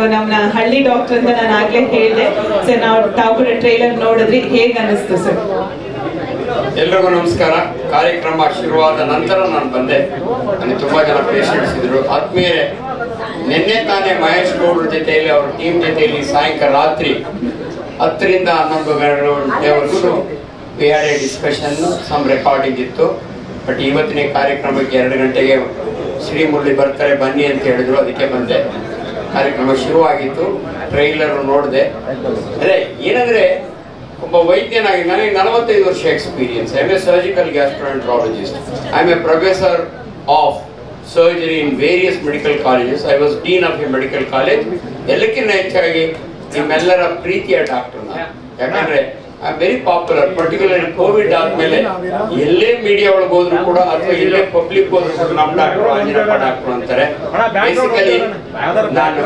ನಮ್ಮನ್ನ ಹಳ್ಳಿ ಡಾಕ್ಟರ್ ಅಂತ ನಾನು ಆಗ್ಲೇ ಹೇಳಿದೆ ಸರ್. ತಾವು ಕೂಡ ಟ್ರೈಲರ್ ನೋಡಿದ್ರಿ, ಹೇಗೆ ಅನಿಸ್ತು ಸರ್? ಎಲ್ರಿಗೂ ನಮಸ್ಕಾರ. ಕಾರ್ಯಕ್ರಮ ಶುರುವಾದ ನಂತರ ನಾನು ಬಂದೆ. ನನಗೆ ತುಂಬಾ ಜನ ಪೇಷಂಟ್ಸ್ ಇದ್ರು. ಆದ್ಮೇಲೆ ನಿನ್ನೆ ತಾನೇ ಮಹೇಶ್ ಗೌಡ್ರ ಜೊತೆಯಲ್ಲಿ ಅವ್ರ ಟೀಮ್ ಜೊತೆಯಲ್ಲಿ ಸಾಯಂಕಾಲ ರಾತ್ರಿ 10 ರಿಂದ 11 ಗಂಟೆವರೆಗೂ we had a discussion, some recording ಇತ್ತು. ಬಟ್ ಇವತ್ತಿನ ಕಾರ್ಯಕ್ರಮಕ್ಕೆ 2 ಗಂಟೆಗೆ ಶ್ರೀಮುರಳಿ ಬರ್ತಾರೆ ಬನ್ನಿ ಅಂತ ಹೇಳಿದ್ರು, ಅದಕ್ಕೆ ಬಂದೆ. ಕಾರ್ಯಕ್ರಮ ಶುರುವಾಗಿತ್ತು, ಟ್ರೈಲರ್ ನೋಡಿದೆ. ಅದೇ ಏನಂದ್ರೆ, ಒಬ್ಬ ವೈದ್ಯನಾಗಿ ನನಗೆ 45 ವರ್ಷ experience. I M A surgical gastroenterologist. I am A professor of surgery in various medical colleges. I was dean of A medical college. ಎಲ್ಲಕ್ಕಿಂತ ಹೆಚ್ಚಾಗಿ ನಿಮ್ಮೆಲ್ಲರ ಪ್ರೀತಿಯ ಡಾಕ್ಟರ್. ಯಾಕಂದ್ರೆ I am very popular, particularly Covid ಆದ್ಮೇಲೆ ಎಲ್ಲೇ ಮೀಡಿಯಾ ಒಳಗೆ ಹೋದ್ರು ಕೂಡ ಅಥವಾ ಎಲ್ಲೇ ಪಬ್ಲಿಕ್ ಹೋದ್ರು ಕೂಡ ನಮ್ಮ ಡಾಕ್ಟರ್ ಆಂಜನಪ್ಪ ಡಾಕ್ಟರ್ ಅಂತಾರೆ. ಬೇಸಿಕಲಿ ನಾನು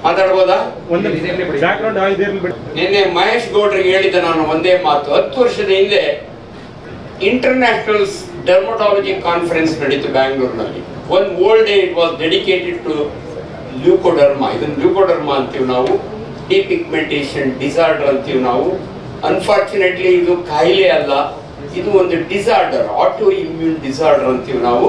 ಮಾತಾಡ್ಬೋದಾ? ನಿನ್ನೆ ಮಹೇಶ್ ಗೌಡ್ರಿಗೆ ಹೇಳಿದ ನಾನು ಒಂದೇ ಮಾತು. 10 ವರ್ಷದ ಹಿಂದೆ ಇಂಟರ್ನ್ಯಾಷನಲ್ ಡರ್ಮಟಾಲಜಿ ಕಾನ್ಫರೆನ್ಸ್ ನಡೀತು ಬ್ಯಾಂಗ್ಳೂರ್ನಲ್ಲಿ. One whole day it was dedicated to leucoderma. ಇದನ್ನು ಲ್ಯೂಕೋಡರ್ಮಾ ಅಂತೀವಿ ನಾವು. ಡಿಪಿಗ್ಮೆಂಟೇಷನ್ ಡಿಸಾರ್ಡರ್ ಅಂತೀವಿ ನಾವು. ಅನ್ಫಾರ್ಚುನೇಟ್ಲಿ ಇದು ಕಾಯಿಲೆ ಅಲ್ಲ, ಇದು ಒಂದು ಡಿಸಾರ್ಡರ್, ಆಟೋ ಇಮ್ಯೂನ್ ಡಿಸಾರ್ಡರ್ ಅಂತೀವಿ ನಾವು.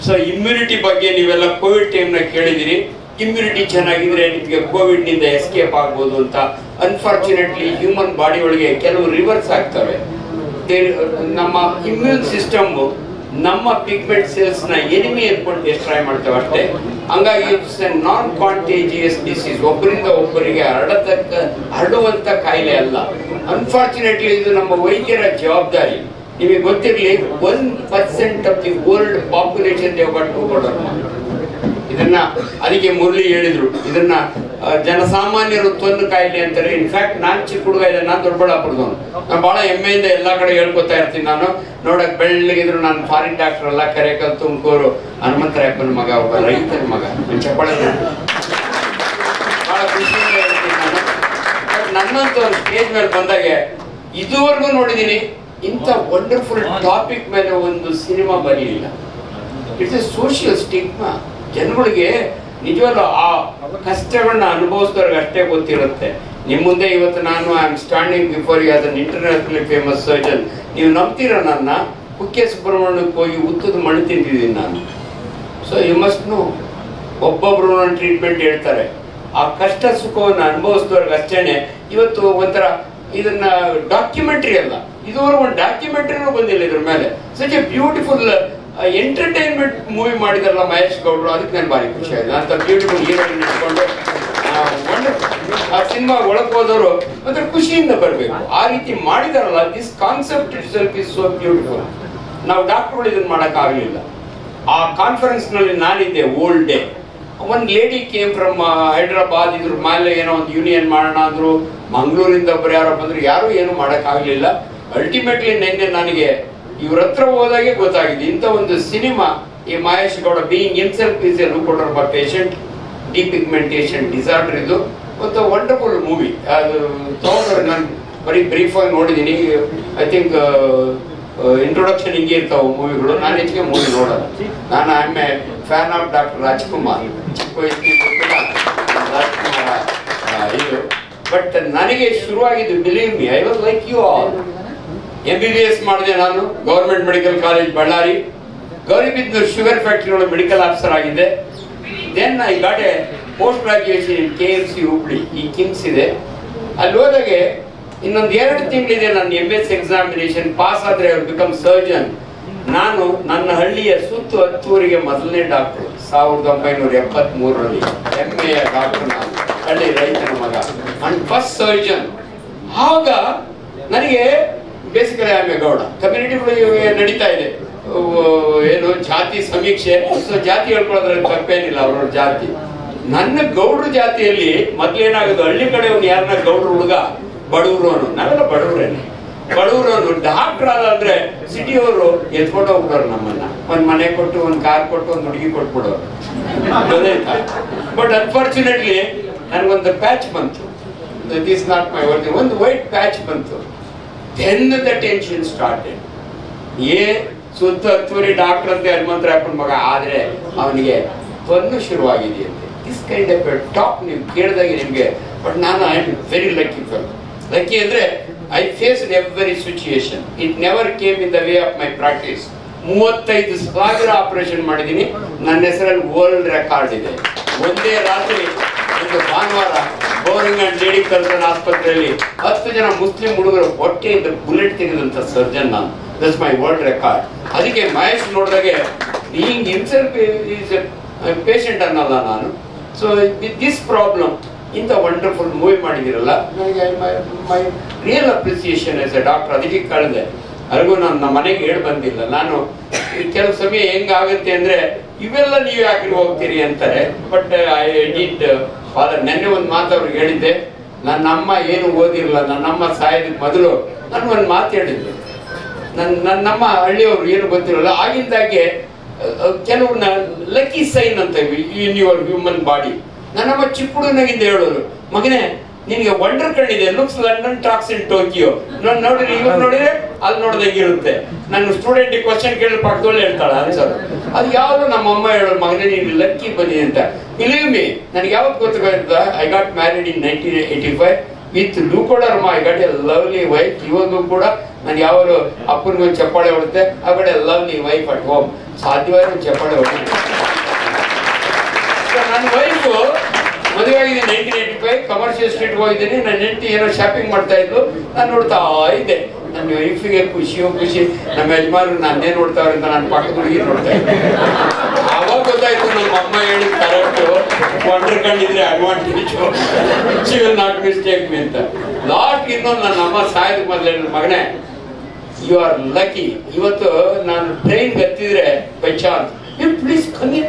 ಸೊ ಇಮ್ಯುನಿಟಿ ಬಗ್ಗೆ ನೀವೆಲ್ಲ ಕೋವಿಡ್ ಟೈಮ್ನ ಕೇಳಿದಿರಿ. ಇಮ್ಯುನಿಟಿ ಚೆನ್ನಾಗಿದ್ರೆ ನಿಮಗೆ ಕೋವಿಡ್ ನಿಂದ ಎಸ್ಕೇಪ್ ಆಗ್ಬೋದು ಅಂತ. ಅನ್ಫಾರ್ಚುನೇಟ್ಲಿ ಹ್ಯೂಮನ್ ಬಾಡಿ ಒಳಗೆ ಕೆಲವು ರಿವರ್ಸ್ ಆಗ್ತವೆ. ನಮ್ಮ ಇಮ್ಯೂನ್ ಸಿಸ್ಟಮ್ ನಮ್ಮ ಪಿಗ್ಮೆಂಟ್ ಸೆಲ್ಸ್ ನ ಎನಿಮಿ ಎತ್ಕೊಂಡು ಡಿಸ್ಟ್ರಾಯ್ ಮಾಡ್ತೇವೆ ಅಷ್ಟೇ. ಹಂಗಾಗಿ it's A non contagious disease. ಒಬ್ಬರಿಂದ ಒಬ್ಬರಿಗೆ ಹರಡುವಂತ ಕಾಯಿಲೆ ಅಲ್ಲ. ಅನ್ಫಾರ್ಚುನೇಟ್ಲಿ ಇದು ನಮ್ಮ ವೈದ್ಯರ ಜವಾಬ್ದಾರಿ. ನಿಮಗೆ ಗೊತ್ತಿರಲಿ, 1% ಆಫ್ ದಿ ವರ್ಲ್ಡ್ ಪಾಪ್ಯುಲೇಷನ್ ಲ್ಯೂಕೋಡರ್ಮಾ. ಇದನ್ನ ಅದಕ್ಕೆ ಮುರಳಿ ಹೇಳಿದ್ರು, ಇದನ್ನ ಜನಸಾಮಾನ್ಯರು ತೊಂದು ಕಾಯಿಲೆ ಅಂತಾರೆ. ಇನ್ಫ್ಯಾಕ್ಟ್ ನಾನ್ ಚಿಕ್ಕ ಹುಡುಗ ಇದೆ, ನಾನು ದೊಡ್ಡಬಳ್ಳಾಪುರದವನು. ನಾನು ಬಹಳ ಹೆಮ್ಮೆಯಿಂದ ಎಲ್ಲಾ ಕಡೆ ಹೇಳ್ಕೊತಾ ಇರ್ತೀನಿ. ನಾನು ನೋಡಕ್ ಬೆಳ್ಳಗಿದ್ರು, ನಾನು ಫಾರಿನ್ ಡಾಕ್ಟರ್ ಅಲ್ಲ, ಕೆರೆಕಲ್ ತುಮಕೂರು ಹನುಮಂತರಾಯಪ್ಪನ ಮಗ, ಒಬ್ಬ ರೈತರ ಮಗ. ಚಪ್ಪಳ ಬಹಳ ಖುಷಿಯಿಂದ ಹೇಳ್ತೀನಿ ನಾನು. ನನ್ನಂತ ಒಂದು ಸ್ಟೇಜ್ ಮೇಲೆ ಬಂದಾಗ ಇದುವರೆಗೂ ನೋಡಿದೀನಿ ಇಂಥ ವಂಡರ್ಫುಲ್ ಟಾಪಿಕ್ ಮೇಲೆ ಒಂದು ಸಿನಿಮಾ ಬರೀಲಿಲ್ಲ. It's a social stigma. ಜನಗಳಿಗೆ ನಿಜವಲ್ಲ ಆ ಕಷ್ಟಗಳನ್ನ ಅನುಭವಿಸಿದವ್ರಿಗೆ ಅಷ್ಟೇ ಗೊತ್ತಿರುತ್ತೆ. ನಿಮ್ ಮುಂದೆ ಇವತ್ತು ನಾನು I am standing before you as an internationally famous surgeon. ನೀವು ನಂಬ್ತೀರ ನನ್ನ? ಕುಕ್ಕೆ ಸುಬ್ರಹ್ಮಣ್ಯಕ್ಕೆ ಹೋಗಿ ಉತ್ತದ ಮಣ್ಣು ತಿಂದಿದ್ದೀನಿ ನಾನು. ಸೊ ಯು ಮಸ್ಟ್ ನೋ, ಒಬ್ಬೊಬ್ರು ನನ್ನ ಟ್ರೀಟ್ಮೆಂಟ್ ಹೇಳ್ತಾರೆ. ಆ ಕಷ್ಟ ಸುಖವನ್ನು ಅನುಭವಿಸಿದವ್ರಿಗೆ ಅಷ್ಟೇನೆ. ಇವತ್ತು ಒಂಥರ ಇದನ್ನ ಡಾಕ್ಯುಮೆಂಟ್ರಿ ಅಲ್ಲ, ಇದುವರೆಗೂ ಒಂದು ಡಾಕ್ಯುಮೆಂಟ್ರಿನೂ ಬಂದಿಲ್ಲ ಇದ್ರ ಮೇಲೆ. Such a beautiful entertainment movie ಮಾಡಿದಾರಲ್ಲ ಮಹೇಶ್ ಗೌಡ್ರು, ಅದಕ್ಕೆ ನಾನು ಭಾರಿ ಖುಷಿ ಆಗಿದೆ. ಅಂತ ಬ್ಯೂಟಿಫುಲ್ ಹೀರೋಯಿನ್ ಇಟ್ಕೊಂಡು ಆ ಸಿನಿಮಾ ಒಳಗೆ ಹೋದವರು ಒಂಥರ ಖುಷಿಯಿಂದ ಬರಬೇಕು. ಆ ರೀತಿ ಮಾಡಿದಾರಲ್ಲ, this concept itself is so beautiful. ನಾವು ಡಾಕ್ಟರ್ಗಳು ಇದನ್ನ ಮಾಡಕ್ ಆಗ್ಲಿಲ್ಲ. ಆ ಕಾನ್ಫರೆನ್ಸ್ ನಲ್ಲಿ ನಾನಿದ್ದೆ, ಓಲ್ಡ್ ಡೇ. ಒಂದ್ ಲೇಡಿ ಕೇಮ್ ಫ್ರಮ್ ಹೈದ್ರಾಬಾದ್. ಇದ್ರ ಮೇಲೆ ಏನೋ ಒಂದು ಯೂನಿಯನ್ ಮಾಡೋಣ ಅಂದ್ರು. ಮಂಗಳೂರಿಂದ ಒಬ್ಬರು ಯಾರೋ ಬಂದ್ರು, ಯಾರು ಏನು ಮಾಡಕ್ ಆಗ್ಲಿಲ್ಲ. ಅಲ್ಟಿಮೇಟ್ಲಿ ನಿನ್ನೆ ನನಗೆ ಇವ್ರ ಹತ್ರ ಹೋದಾಗೆ ಗೊತ್ತಾಗಿದೆ ಇಂಥ ಒಂದು ಸಿನಿಮಾ. ಈ Mahesh Gowda being himself is a leucoderma patient, depigmentation disorder, ಇದು ಒಂದು ವಂಡರ್ಫುಲ್ ಮೂವಿ. ಅದು ತಗೊಂಡ್ರೆ ನಾನು ಬರೀ ಬ್ರೀಫ್ ಆಗಿ ನೋಡಿದೀನಿ. ಐ ಥಿಂಕ್ ಇಂಟ್ರೊಡಕ್ಷನ್ ಹಿಂಗೆ ಇರ್ತಾವೆ ಮೂವಿಗಳು. ನಾನು ಹೆಚ್ಚಿಗೆ ಮೂವಿ ನೋಡಲ್ಲ. ನಾನು I am a fan of doctor Rajkumar. ಚಿಕ್ಕ ವಯಸ್ಸಿನ ರಾಜ್ಕುಮಾರ್ ಇದು. ಬಟ್ ನನಗೆ ಶುರುವಾಗಿದ್ದು, believe me, I was like you all. MBBS ಮಾಡಿದೆ ನಾನು, government medical college Ballari. Gauribidanur sugar factory ಒಳಗೆ ಮೆಡಿಕಲ್ ಆಫೀಸರ್ ಆಗಿದ್ದೆ. Then I got a post graduation in KMC Hubli. ಈ ಕಿಮ್ಸ್ ಇದೆ. ಅಲ್ಲಿ ಹೋದಾಗೆ ಇನ್ನೊಂದು 2 ತಿಂಗಳಿದೆ ನನ್ನ MS ಎಕ್ಸಾಮಿನೇಷನ್. ಪಾಸ್ ಆದ್ರೆ ಅವ್ರು ಬಿಕಮ್ ಸರ್ಜನ್. ನಾನು ನನ್ನ ಹಳ್ಳಿಯ ಸುತ್ತು ಹತ್ತೂರಿಗೆ ಮೊದಲನೇ ಡಾಕ್ಟರ್ 1973ರಲ್ಲಿ. ಹೆಮ್ಮೆಯ ಡಾಕ್ಟರ್ ನಾನು, ಹಳ್ಳಿ ರೈತನ ಮಗ, ಅಂಡ್ ಫಸ್ಟ್ ಸರ್ಜನ್. ಆಗ ನನಗೆ ಬೇಸಿಕಲಿ ಆಮೆ ಗೌಡ ಕಮ್ಯುನಿಟಿಗಳು ನಡೀತಾ ಇದೆ, ಏನು ಜಾತಿ ಸಮೀಕ್ಷೆ. ಸೊ ಜಾತಿ ಹೇಳ್ಕೊಳ್ಳೋದ್ರಲ್ಲಿ ತಪ್ಪೇನಿಲ್ಲ, ಅವ್ರವ್ರ ಜಾತಿ. ನನ್ನ ಗೌಡ್ರ ಜಾತಿಯಲ್ಲಿ ಮೊದ್ಲೇನಾಗೋದು, ಹಳ್ಳಿ ಕಡೆ ಅವ್ನು ಯಾರನ್ನ ಗೌಡ್ರ ಹುಡುಗ ಬಡವರು ಅನ್ನೋ, ನಾವೆಲ್ಲ ಬಡವರೇನೆ. ಬಡವರು ಅನ್ನೋ ಡಾಕ್ಟರ್ ಆದ್ರೆ ಸಿಟಿಯವರು ಎತ್ಕೊಂಡು ಹೋಗ್ಬಿಡೋರು ನಮ್ಮನ್ನ. ಒಂದ್ ಮನೆ ಕೊಟ್ಟು, ಒಂದ್ ಕಾರ್ ಕೊಟ್ಟು, ಒಂದ್ ಹುಡುಗಿ ಕೊಟ್ಬಿಡೋರು. ಬಟ್ ಅನ್ಫಾರ್ಚುನೇಟ್ಲಿ ನನ್ಗೊಂದು ಪ್ಯಾಚ್ ಬಂತು. This not my work. ಒಂದು ವೈಟ್ ಪ್ಯಾಚ್ ಬಂತು. Then the tension started. ಸುತ್ತ ಹತ್ತೂರಿ ಡಾಕ್ಟರ್ ಅಂತ ಹನುಮಂತರಾಯಪ್ಪನ ಮಗ. ಆದ್ರೆ ಅವನಿಗೆ ತೊಂದು ಶುರುವಾಗಿದೆಯಂತೆ. ದಿಸ್ ಕೈಂಡ್ ಆಫ್ ಟಾಕ್ ನೀವು ಕೇಳಿದಾಗ ನಿಮಗೆ. ಬಟ್ ನಾನು I am very lucky fell. Lucky ಅಂದ್ರೆ I faced every situation. It never came in the way of my practice. 35,000 operation ಮಾಡಿದ್ದೀನಿ. ನನ್ನ ಹೆಸರಲ್ಲಿ ವರ್ಲ್ಡ್ ರೆಕಾರ್ಡ್ ಇದೆ. ಒಂದೇ ರಾತ್ರಿ ಒಂದು ಭಾನುವಾರ ಬೋರಿಂಗ್ ಅಂಡ್ ಲೇಡಿ ಕಲ್ಸನ್ ಆಸ್ಪತ್ರೆಯಲ್ಲಿ 10 ಜನ ಮುಸ್ಲಿಂ ಹುಡುಗರು ಹೊಟ್ಟೆಯಿಂದ ಬುಲೆಟ್ ತೆಗೆದಂತ ಸರ್ಜನ್ ನಾನು. That's my world record. ಅದಕ್ಕೆ ಮಹೇಶ್ ನೋಡಿದಾಗೆ ಹಿಂಗ್ ಹಿಮ್ಸೆಲ್ಫ್ ಈಸ್ ಪೇಷಂಟ್ ಅನ್ನಲ್ಲ ನಾನು. ಸೊ ವಿತ್ ದಿಸ್ ಪ್ರಾಬ್ಲಮ್ ಇಂಥ ವಂಡರ್ಫುಲ್ ಮೂವಿ ಮಾಡಿದಿರಲ್ಲ, ನನಗೆ ಮೈ real appreciation as A doctor. ಅದಕ್ಕೆ ಕಳೆದೆ. ಅರಿಗೂ ನಾನು ನಮ್ಮ ಮನೆಗೆ ಹೇಳಿ ಬಂದಿಲ್ಲ. ನಾನು ಕೆಲವು ಸಮಯ ಹೆಂಗಾಗುತ್ತೆ ಅಂದ್ರೆ ಇವೆಲ್ಲ ನೀವು ಯಾಕೆ ಹೋಗ್ತೀರಿ ಅಂತಾರೆ. But I did father. ನೆನ್ನೆ ಒಂದು ಮಾತು ಅವ್ರಿಗೆ ಹೇಳಿದ್ದೆ. ನನ್ನಮ್ಮ ಏನು ಓದಿರಲ್ಲ. ನನ್ನಮ್ಮ ಸಾಯೋದಕ್ಕೆ ಮೊದಲು ನನಗೊಂದು ಮಾತು ಹೇಳಿದ್ದೆ. ನನ್ನಮ್ಮ ಹಳ್ಳಿಯವರು ಏನು ಗೊತ್ತಿರಲ್ಲ. ಆಗಿಂದಾಗೆ ಕೆಲವು ಲಕ್ಕಿ ಸೈನ್ ಅಂತ ಇನ್ ಯುವರ್ ಹ್ಯೂಮನ್ ಬಾಡಿ. ನನ್ನಮ್ಮ ಚಿಕ್ಕ ಹುಡುಗನಾಗಿಂದ ಹೇಳೋರು, ಮಗನೇ ನಿನಗೆ ವಂಡರ್ ಕಣ್ಣಿದೆ, ಲುಕ್ಸ್ ಲಂಡನ್ ಟಾಕ್ಸ್ ಇನ್ ಟೋಕಿಯೋ. ನೋಡಿದ್ರೆ ಇವಾಗ ನೋಡಿದ್ರೆ ಅಲ್ಲಿ ನೋಡ್ದಂಗಿರುತ್ತೆ. ನನ್ನ ಸ್ಟೂಡೆಂಟ್ ಕ್ವಶನ್ ಕೇಳಿ ಪಕ್ಕದೊಳ್ಳೆ ಹೇಳ್ತಾಳ ಆನ್ಸರ್. ಅದು ಯಾವುದು ನಮ್ಮ ಅಮ್ಮ ಹೇಳೋರು, ಮಗನೇ ನೀನು ಲಕ್ಕಿ ಬನ್ನಿ ಅಂತ. ಬಿಲೀವ್ ಮೀ, ನನಗೆ ಯಾವತ್ತು ಗೊತ್ತಾಗ I got married in 1985 with leucoderma. I got a lovely wife. ಇವಾಗೂ ಕೂಡ ನಾನು ಯಾವಾಗಲೂ ಅಪ್ಪನಿಗೊಂದು ಚಪ್ಪಾಳೆ ಹೊಡುತ್ತೆ, ಆ ಕಡೆ ಲವ್ಲಿ ವೈಫ್ ಅಟ್ ಹೋಮ್. ಸಾಧ್ಯವಾದ ಒಂದು ಚಪ್ಪಾಳೆ ಹೊಡ್ತೀನಿ. ನನ್ನ ವೈಫು ಮದುವೆ ಆಗಿದೆ 1985. ಕಮರ್ಷಿಯಲ್ ಸ್ಟ್ರೀಟ್ ಹೋಗಿದ್ದೀನಿ. ನನ್ನ ಹೆಂಡತಿ ಏನೋ ಶಾಪಿಂಗ್ ಮಾಡ್ತಾ ಇದ್ಲು. ನಾನು ನೋಡ್ತಾ ಇದ್ದೆ. ನನ್ನ ವೈಫಿಗೆ ಖುಷಿಯೋ ಖುಷಿ, ನಮ್ಮ ಯಜಮಾನರು ನನ್ನೇ ನೋಡ್ತಾವ್ರೆ ಅಂತ ನನ್ನ ಪಕ್ಕದ ಹುಡುಗಿ ನೋಡ್ತಾ ಇದ್ದೆ. ಆವಾಗ ಗೊತ್ತಾಯ್ತು ನಮ್ಮ ಅಮ್ಮ ಹೇಳಿದ ಕರೆಕ್ಟು. ವಂಡರ್ ಕಂಡಿದ್ರೆ advantage, she will not mistake me ಅಂತ. ಲಾಸ್ಟ್ ಇನ್ನೊಂದು ನನ್ನ ಅಮ್ಮ ಸಾಯದ ಮೊದಲೇ, ಮಗನೇ ಯು ಆರ್ ಲಕ್ಕಿ. ಇವತ್ತು ನಾನು ಟ್ರೈನ್ಗೆ ಹತ್ತಿದ್ರೆ ಬೈ ಚಾನ್ಸ್, ಯು ಪ್ಲೀಸ್ ಕಮ್ಮಿ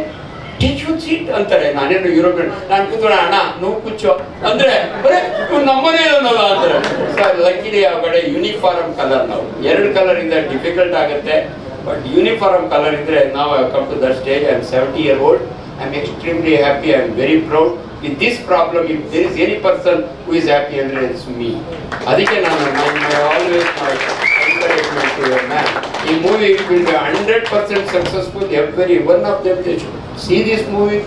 ಟೇಕ್ ಯು ಸೀಟ್ ಅಂತಾರೆ. ನಾನೇನು ಯುರೋಪಿಯನ್. ನಾನು ಕೂತ್ಕೊಂಡ ಅಣ್ಣ ನೋವು ಕುಚ್ಚೋ ಅಂದ್ರೆ ಬರೇ ನಮ್ಮನೇ ಅನ್ನಲ್ಲ ಅಂತಾರೆ. ಸರ್ ಲಕ್ಕಿಲಿ ಆ ಕಡೆ ಯೂನಿಫಾರ್ಮ್ ಕಲರ್. ನಾವು 2 ಕಲರ್ ಇಂದ ಡಿಫಿಕಲ್ಟ್ ಆಗುತ್ತೆ. ಬಟ್ ಯೂನಿಫಾರ್ಮ್ ಕಲರ್ ಇದ್ರೆ ನಾವು come to that stage. I am 70 years old. I am extremely happy. I am very proud. With this problem if there is any person who is happy ಅಂದ್ರೆ it's me. ಅದಕ್ಕೆ ನಾನು always encouragement to your man. ಈ ಮೂವಿ will be 100% successful. Every one of them they should see this movie.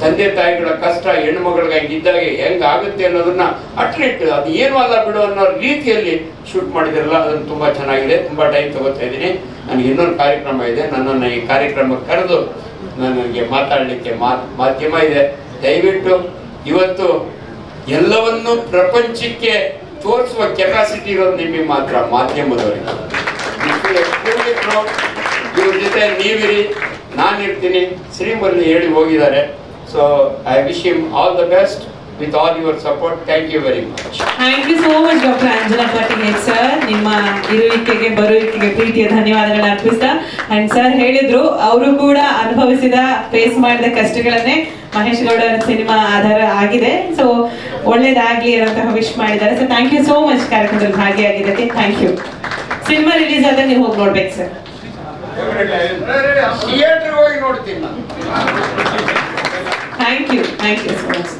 ತಂದೆ ತಾಯಿಗಳ ಕಷ್ಟ ಹೆಣ್ಣು ಮಗಳಿಗಾಗಿದ್ದಾಗ ಹೆಂಗ್ ಆಗುತ್ತೆ ಅನ್ನೋದನ್ನ ಅಟ್ಲೀಸ್ಟ್ ಅದು ಏನು ಅಲ್ಲ ಬಿಡು ಅನ್ನೋ ರೀತಿಯಲ್ಲಿ ಶೂಟ್ ಮಾಡಿದಿರಲ್ಲ. ಅದನ್ನು ತುಂಬಾ ಚೆನ್ನಾಗಿದೆ. ತುಂಬಾ ಟೈಮ್ ತಗೋತಾ ಇದ್ದೀನಿ. ನನಗೆ ಇನ್ನೊಂದು ಕಾರ್ಯಕ್ರಮ ಇದೆ. ನನ್ನನ್ನು ಈ ಕಾರ್ಯಕ್ರಮಕ್ಕೆ ಕರೆದು ನನಗೆ ಮಾತಾಡಲಿಕ್ಕೆ ಮಾಧ್ಯಮ ಇದೆ. ದಯವಿಟ್ಟು ಇವತ್ತು ಎಲ್ಲವನ್ನೂ ಪ್ರಪಂಚಕ್ಕೆ ತೋರಿಸುವ ಕೆಪಾಸಿಟಿ ಇರೋದು ನಿಮಗೆ ಮಾತ್ರ, ಮಾಧ್ಯಮದವರಿಗೆ. ಇವ್ರ ಜೊತೆ ನೀವಿರಿ, ನಾನಿರ್ತೀನಿ. ಶ್ರೀಮಲ್ಲಿ ಹೇಳಿ ಹೋಗಿದ್ದಾರೆ. So I wish him all the best with all your support. Thank you very much. Thank you so much Dr. Anjana Patigate sir. ನಿಮ್ಮ ಇರುವಿಕೆಗೆ ಬರುವಿಕೆಗೆ ಪ್ರೀತಿಯ ಧನ್ಯವಾದಗಳನ್ನು ಅರ್ಪಿಸ್ತಾ. ಅಂಡ್ ಸರ್ ಹೇಳಿದ್ರು ಅವರು ಕೂಡ ಅನುಭವಿಸಿದ ಫೇಸ್ ಮಾಡಿದ ಕಷ್ಟಗಳನ್ನೇ ಮಹೇಶ್ ಗೌಡ ಸಿನಿಮಾ ಆಧಾರ ಆಗಿದೆ. ಸೊ ಒಳ್ಳೇದಾಗ್ಲಿ ಅಂತ ವಿಶ್ ಮಾಡಿದ್ದಾರೆ. So thank you so much ಕಾರ್ಯಕ್ರಮದಲ್ಲಿ ಭಾಗಿಯಾಗಿದ್ದಕ್ಕೆ. Thank you. ಸಿನಿಮಾ ರಿಲೀಸ್ ಆದ್ರೆ ನೀವು ಹೋಗಿ ನೋಡ್ಬೇಕು ಸರ್. ಥಿಯೇಟರ್ ಹೋಗಿ ನೋಡ್ತೀನಿ ನಾನು. Thank you so much.